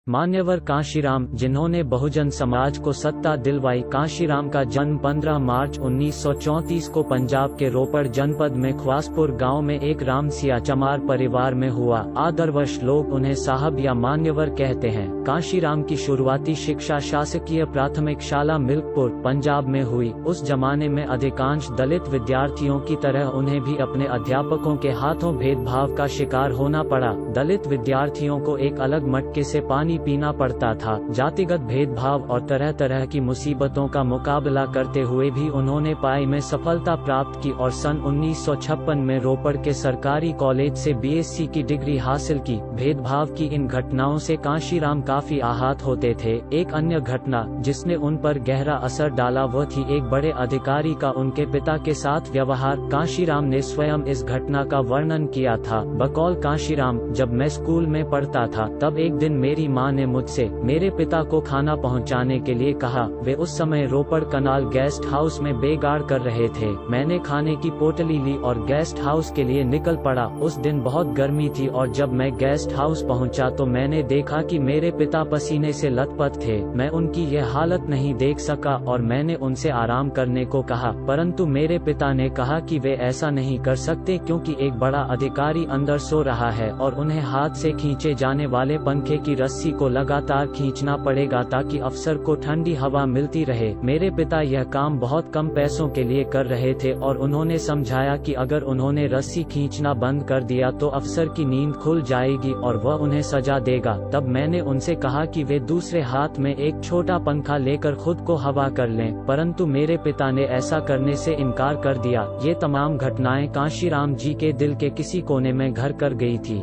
मान्यवर कांशीराम, जिन्होंने बहुजन समाज को सत्ता दिलवाई। कांशीराम का जन्म 15 मार्च 1934 को पंजाब के रोपड़ जनपद में ख्वासपुर गांव में एक रामसिया चमार परिवार में हुआ। आदरवश लोग उन्हें साहब या मान्यवर कहते हैं। कांशीराम की शुरुआती शिक्षा शासकीय प्राथमिक शाला मिल्कपुर, पंजाब में हुई। उस जमाने में अधिकांश दलित विद्यार्थियों की तरह उन्हें भी अपने अध्यापकों के हाथों भेदभाव का शिकार होना पड़ा। दलित विद्यार्थियों को एक अलग मटके से पानी पीना पड़ता था। जातिगत भेदभाव और तरह तरह की मुसीबतों का मुकाबला करते हुए भी उन्होंने पढ़ाई में सफलता प्राप्त की और सन 1956 में रोपड़ के सरकारी कॉलेज से बीएससी की डिग्री हासिल की। भेदभाव की इन घटनाओं से कांशीराम काफी आहत होते थे। एक अन्य घटना जिसने उन पर गहरा असर डाला वो थी एक बड़े अधिकारी का उनके पिता के साथ व्यवहार। कांशीराम ने स्वयं इस घटना का वर्णन किया था। बकौल कांशीराम, जब मैं स्कूल में पढ़ता था तब एक दिन मेरी माँ ने मुझसे मेरे पिता को खाना पहुंचाने के लिए कहा। वे उस समय रोपड़ कनाल गेस्ट हाउस में बेगाड़ कर रहे थे। मैंने खाने की पोटली ली और गेस्ट हाउस के लिए निकल पड़ा। उस दिन बहुत गर्मी थी और जब मैं गेस्ट हाउस पहुंचा तो मैंने देखा कि मेरे पिता पसीने से लथपथ थे। मैं उनकी यह हालत नहीं देख सका और मैंने उनसे आराम करने को कहा, परंतु मेरे पिता ने कहा कि वे ऐसा नहीं कर सकते क्योंकि एक बड़ा अधिकारी अंदर सो रहा है और उन्हें हाथ से खींचे जाने वाले पंखे की रस्सी को लगातार खींचना पड़ेगा ताकि अफसर को ठंडी हवा मिलती रहे। मेरे पिता यह काम बहुत कम पैसों के लिए कर रहे थे और उन्होंने समझाया कि अगर उन्होंने रस्सी खींचना बंद कर दिया तो अफसर की नींद खुल जाएगी और वह उन्हें सजा देगा। तब मैंने उनसे कहा कि वे दूसरे हाथ में एक छोटा पंखा लेकर खुद को हवा कर लें, परंतु मेरे पिता ने ऐसा करने से इनकार कर दिया। ये तमाम घटनाएं कांशीराम जी के दिल के किसी कोने में घर कर गई थी।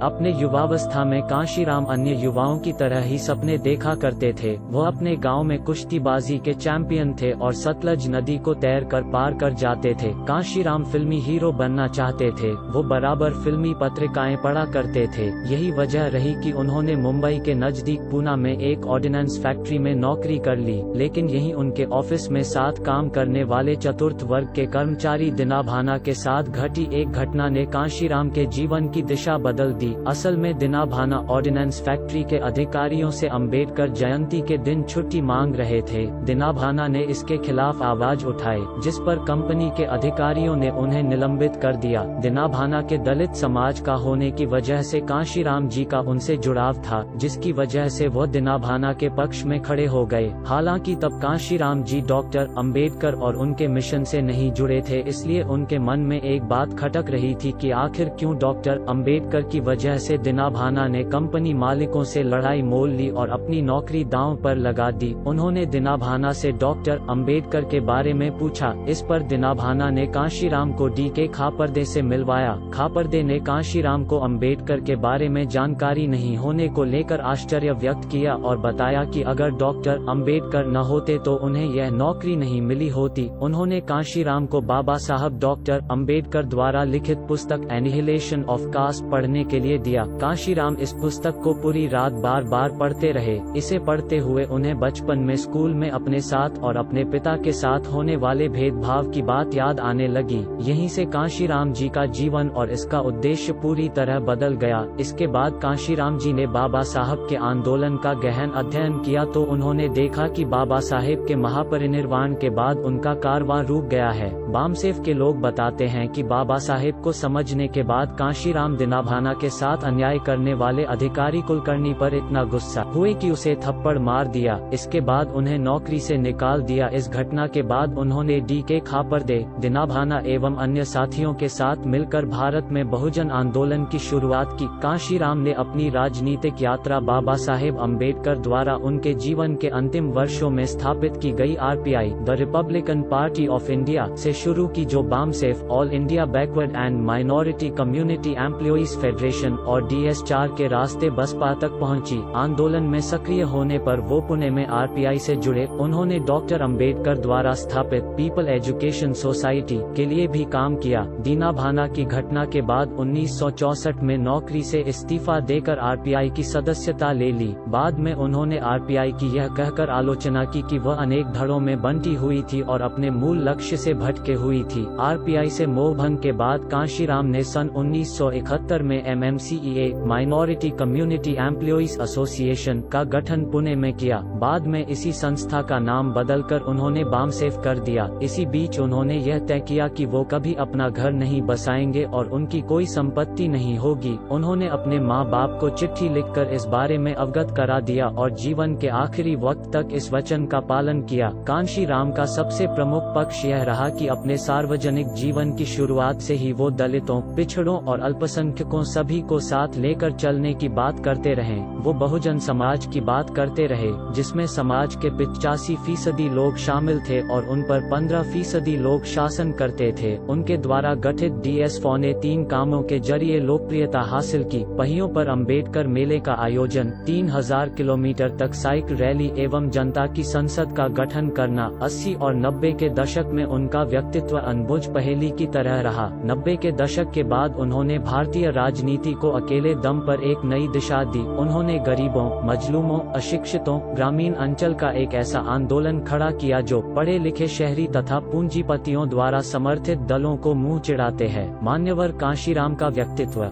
अपने युवावस्था में कांशीराम अन्य युवाओं की तरह ही सपने देखा करते थे। वह अपने गांव में कुश्तीबाजी के चैंपियन थे और सतलज नदी को तैर कर पार कर जाते थे। कांशीराम फिल्मी हीरो बनना चाहते थे। वो बराबर फिल्मी पत्रिकाएं पढ़ा करते थे। यही वजह रही कि उन्होंने मुंबई के नजदीक पूना में एक ऑर्डिनेंस फैक्ट्री में नौकरी कर ली। लेकिन यही उनके ऑफिस में साथ काम करने वाले चतुर्थ वर्ग के कर्मचारी दिनाभाना के साथ घटी एक घटना ने कांशीराम के जीवन की दिशा बदल दी। असल में दिनाभाना ऑर्डिनेंस फैक्ट्री के अधिकारियों से अंबेडकर जयंती के दिन छुट्टी मांग रहे थे। दिनाभाना ने इसके खिलाफ आवाज उठाई, जिस पर कंपनी के अधिकारियों ने उन्हें निलंबित कर दिया। दिनाभाना के दलित समाज का होने की वजह से कांशीराम जी का उनसे जुड़ाव था, जिसकी वजह से वह दिनाभाना के पक्ष में खड़े हो गए। हालांकि तब कांशीराम जी डॉक्टर अंबेडकर और उनके मिशन से नहीं जुड़े थे, इसलिए उनके मन में एक बात खटक रही थी कि आखिर क्यों डॉक्टर अंबेडकर की वजह से दिनाभाना ने कंपनी मालिकों से लड़ाई मोल ली और अपनी नौकरी दांव पर लगा दी। उन्होंने दिनाभाना से डॉक्टर अंबेडकर के बारे में पूछा। इस पर दिनाभाना ने कांशीराम को डी.के. खापरदे से मिलवाया। खापरदे ने कांशीराम को अंबेडकर के बारे में जानकारी नहीं होने को लेकर आश्चर्य व्यक्त किया और बताया कि अगर डॉक्टर अंबेडकर न होते तो उन्हें यह नौकरी नहीं मिली होती। उन्होंने कांशीराम को बाबा साहब डॉक्टर अंबेडकर द्वारा लिखित पुस्तक एनिहिलेशन ऑफ कास्ट पढ़ने के लिए दिया। कांशीराम इस पुस्तक को पूरी रात बार बार पढ़ते रहे। इसे पढ़ते हुए उन्हें बचपन में स्कूल में अपने साथ और अपने पिता के साथ होने वाले भेदभाव की बात याद आने लगी। यहीं से कांशीराम जी का जीवन और इसका उद्देश्य पूरी तरह बदल गया। इसके बाद कांशीराम जी ने बाबा साहब के आंदोलन का गहन अध्ययन किया तो उन्होंने देखा कि बाबा साहेब के महापरिनिर्वाण के बाद उनका कारवां रुक गया है। बामसेफ के लोग बताते हैं कि बाबा साहेब को समझने के बाद कांशीराम दिनाभाना के साथ अन्याय करने वाले अधिकारी कुलकर्णी पर इतना गुस्सा हुए कि उसे थप्पड़ मार दिया। इसके बाद उन्हें नौकरी से निकाल दिया। इस घटना के बाद उन्होंने डी.के. खापरदे, दिनाभाना एवं अन्य साथियों के साथ मिलकर भारत में बहुजन आंदोलन की शुरुआत की। कांशीराम ने अपनी राजनीतिक यात्रा बाबा साहेब अम्बेडकर द्वारा उनके जीवन के अंतिम वर्षों में स्थापित की गई RPI, the Republican party of India से शुरू की, जो BAMCEF, all India backward and minority community employees federation और DS4 के रास्ते बसपा तक पहुंची। आंदोलन में सक्रिय होने पर वो पुणे में आरपीआई से जुड़े। उन्होंने डॉक्टर अंबेडकर द्वारा स्थापित पीपल एजुकेशन सोसाइटी के लिए भी काम किया। दिनाभाना की घटना के बाद 1964 में नौकरी से इस्तीफा देकर आरपीआई की सदस्यता ले ली। बाद में उन्होंने आरपीआई की यह कहकर आलोचना की कि वह अनेक धड़ों में बंटी हुई थी और अपने मूल लक्ष्य से भटके से हुई थी। आरपीआई से मोहभंग के बाद कांशीराम ने सन 1971 में MMCEA minority community employees association का गठन पुणे में किया। बाद में इसी संस्था का नाम बदलकर उन्होंने बामसेफ कर दिया। इसी बीच उन्होंने यह तय किया कि वो कभी अपना घर नहीं बसाएंगे और उनकी कोई संपत्ति नहीं होगी। उन्होंने अपने माँ बाप को चिट्ठी लिखकर इस बारे में अवगत करा दिया और जीवन के आखिरी वक्त तक इस वचन का पालन किया। कांशीराम का सबसे प्रमुख पक्ष यह रहा कि अपने सार्वजनिक जीवन की शुरुआत से ही वो दलितों, पिछड़ों और अल्पसंख्यकों सभी को साथ लेकर चलने की बात करते रहे। वो बहुजन समाज की बात करते रहे, जिसमें समाज के 85% लोग शामिल थे और उन पर 15% लोग शासन करते थे। उनके द्वारा गठित DSFO ने 3 कामों के जरिए लोकप्रियता हासिल की। पहियों पर अंबेडकर मेले का आयोजन, 3000 किलोमीटर तक साइकिल रैली एवं जनता की संसद का गठन करना। 80 और 90 के दशक में उनका व्यक्तित्व अनबुझ पहेली की तरह रहा। 90 के दशक के बाद उन्होंने भारतीय राजनीति को अकेले दम पर एक नई दिशा दी। उन्होंने गरीबों, मजलूमों, अशिक्षितों, ग्रामीण अंचल का एक ऐसा आंदोलन खड़ा किया जो पढ़े लिखे शहरी तथा पूंजीपतियों द्वारा समर्थित दलों को मुंह चिढ़ाते हैं। मान्यवर कांशीराम का व्यक्तित्व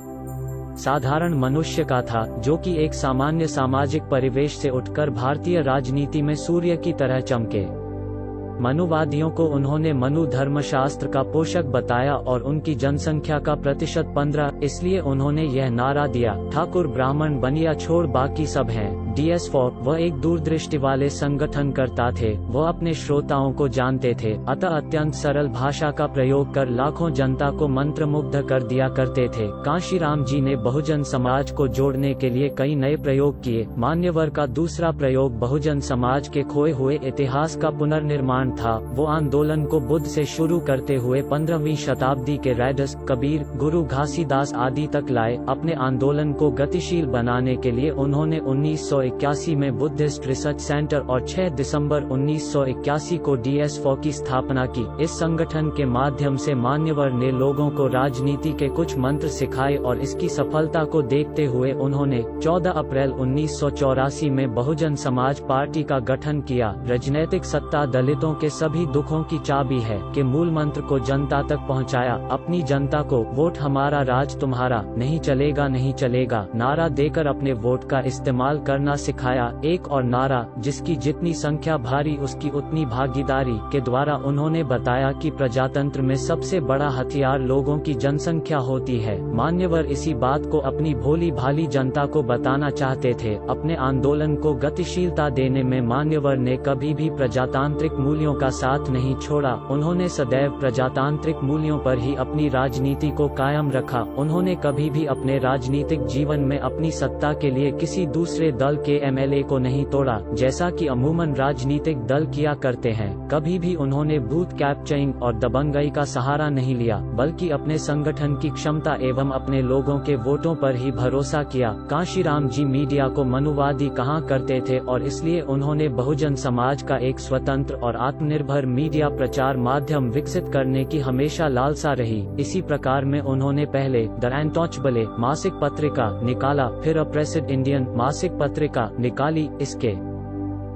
साधारण मनुष्य का था, जो कि एक सामान्य सामाजिक परिवेश से उठकर भारतीय राजनीति में सूर्य की तरह चमके। मनुवादियों को उन्होंने मनु धर्मशास्त्र का पोषक बताया और उनकी जनसंख्या का प्रतिशत 15, इसलिए उन्होंने यह नारा दिया, ठाकुर ब्राह्मण बनिया छोड़ बाकी सब हैं। DSFO वह एक दूरदृष्टि वाले संगठन करता थे। वह अपने श्रोताओं को जानते थे, अतः अत्यंत सरल भाषा का प्रयोग कर लाखों जनता को मंत्रमुग्ध कर दिया करते थे। कांशीराम जी ने बहुजन समाज को जोड़ने के लिए कई नए प्रयोग किए। मान्यवर का दूसरा प्रयोग बहुजन समाज के खोए हुए इतिहास का पुनर्निर्माण था। वो आंदोलन को बुद्ध से शुरू करते हुए 15वीं शताब्दी के रैदास, कबीर, गुरु घासीदास आदि तक लाए। अपने आंदोलन को गतिशील बनाने के लिए उन्होंने 1981 में बुद्धिस्ट रिसर्च सेंटर और 6 दिसंबर 1981 को DSFO की स्थापना की। इस संगठन के माध्यम से मान्यवर ने लोगों को राजनीति के कुछ मंत्र सिखाए और इसकी सफलता को देखते हुए उन्होंने 14 अप्रैल 1984 में बहुजन समाज पार्टी का गठन किया। राजनीतिक सत्ता दलितों के सभी दुखों की चाबी है के मूल मंत्र को जनता तक पहुंचाया। अपनी जनता को वोट हमारा राज तुम्हारा, नहीं चलेगा नहीं चलेगा नारा देकर अपने वोट का इस्तेमाल करना सिखाया। एक और नारा, जिसकी जितनी संख्या भारी उसकी उतनी भागीदारी, के द्वारा उन्होंने बताया कि प्रजातंत्र में सबसे बड़ा हथियार लोगों की जनसंख्या होती है। मान्यवर इसी बात को अपनी भोली भाली जनता को बताना चाहते थे। अपने आंदोलन को गतिशीलता देने में मान्यवर ने कभी भी प्रजातांत्रिक मूल्यों का साथ नहीं छोड़ा। उन्होंने सदैव प्रजातांत्रिक मूल्यों पर ही अपनी राजनीति को कायम रखा। उन्होंने कभी भी अपने राजनीतिक जीवन में अपनी सत्ता के लिए किसी दूसरे दल के MLA को नहीं तोड़ा, जैसा कि अमूमन राजनीतिक दल किया करते हैं। कभी भी उन्होंने बूथ कैप्चरिंग और दबंगई का सहारा नहीं लिया, बल्कि अपने संगठन की क्षमता एवं अपने लोगों के वोटों पर ही भरोसा किया। कांशीराम जी मीडिया को मनुवादी कहा करते थे और इसलिए उन्होंने बहुजन समाज का एक स्वतंत्र और आत्मनिर्भर मीडिया प्रचार माध्यम विकसित करने की हमेशा लालसा रही। इसी प्रकार में उन्होंने पहले द अनटचेबल मासिक पत्रिका निकाला, फिर अ प्रेसिड इंडियन मासिक पत्रिका निकाली। इसके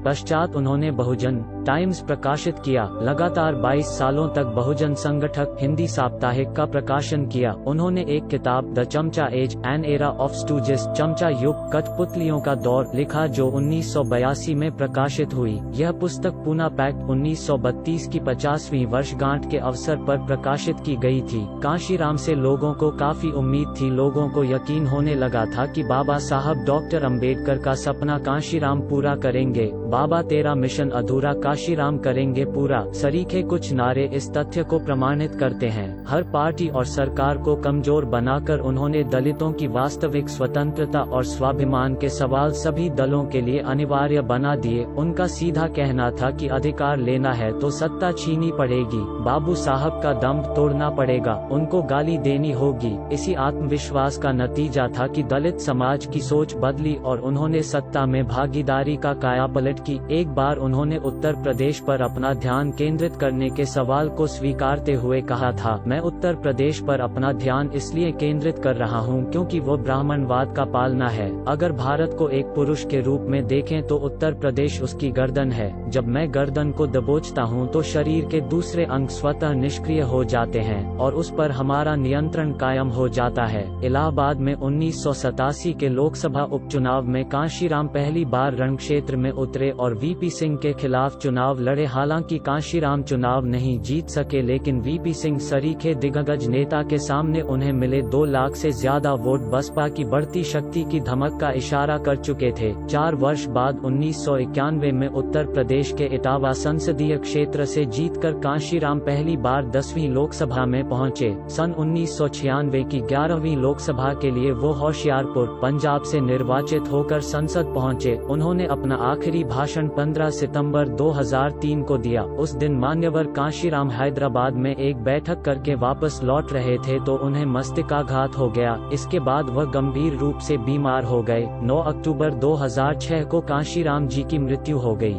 पश्चात उन्होंने बहुजन टाइम्स प्रकाशित किया। लगातार 22 सालों तक बहुजन संगठक हिंदी साप्ताहिक का प्रकाशन किया। उन्होंने एक किताब द चमचा एज एन एरा ऑफ स्टूजेस, चमचा युग, कठपुतलियों का दौर लिखा, जो 1982 में प्रकाशित हुई। यह पुस्तक पूना पैक्ट 1932 की 50वीं वर्षगांठ के अवसर पर प्रकाशित की गई थी। कांशीराम से लोगों को काफी उम्मीद थी। लोगों को यकीन होने लगा था कि बाबा साहब डॉक्टर अंबेडकर का सपना कांशीराम पूरा करेंगे। बाबा तेरा मिशन अधूरा कांशीराम करेंगे पूरा। सरीखे कुछ नारे इस तथ्य को प्रमाणित करते हैं। हर पार्टी और सरकार को कमजोर बनाकर उन्होंने दलितों की वास्तविक स्वतंत्रता और स्वाभिमान के सवाल सभी दलों के लिए अनिवार्य बना दिए। उनका सीधा कहना था कि अधिकार लेना है तो सत्ता छीनी पड़ेगी, बाबू साहब का दम तोड़ना पड़ेगा, उनको गाली देनी होगी। इसी आत्मविश्वास का नतीजा था कि दलित समाज की सोच बदली और उन्होंने सत्ता में भागीदारी का कायापलट की। एक बार उन्होंने उत्तर प्रदेश पर अपना ध्यान केंद्रित करने के सवाल को स्वीकारते हुए कहा था, मैं उत्तर प्रदेश पर अपना ध्यान इसलिए केंद्रित कर रहा हूं क्योंकि वो ब्राह्मणवाद का पालना है। अगर भारत को एक पुरुष के रूप में देखें तो उत्तर प्रदेश उसकी गर्दन है। जब मैं गर्दन को दबोचता हूं तो शरीर के दूसरे अंग स्वतः निष्क्रिय हो जाते हैं और उस पर हमारा नियंत्रण कायम हो जाता है। इलाहाबाद में 1987 के लोकसभा उपचुनाव में कांशीराम पहली बार रणक्षेत्र में उतरे और वीपी सिंह के खिलाफ चुनाव लड़े। हालांकि कांशीराम चुनाव नहीं जीत सके, लेकिन वीपी सिंह सरीखे दिग्गज नेता के सामने उन्हें मिले 2 लाख से ज्यादा वोट बसपा की बढ़ती शक्ति की धमक का इशारा कर चुके थे। 4 वर्ष बाद 1991 में उत्तर प्रदेश के इटावा संसदीय क्षेत्र से जीतकर कांशीराम पहली बार 10वीं लोकसभा में पहुंचे। सन 1996 की 11वीं लोकसभा के लिए वो होशियारपुर, पंजाब से निर्वाचित होकर संसद पहुंचे। उन्होंने अपना आखिरी भाषण 15 सितंबर 2003 को दिया। उस दिन मान्यवर कांशीराम हैदराबाद में एक बैठक करके वापस लौट रहे थे तो उन्हें मस्तिष्काघात हो गया। इसके बाद वह गंभीर रूप से बीमार हो गए। 9 अक्टूबर 2006 को कांशीराम जी की मृत्यु हो गई।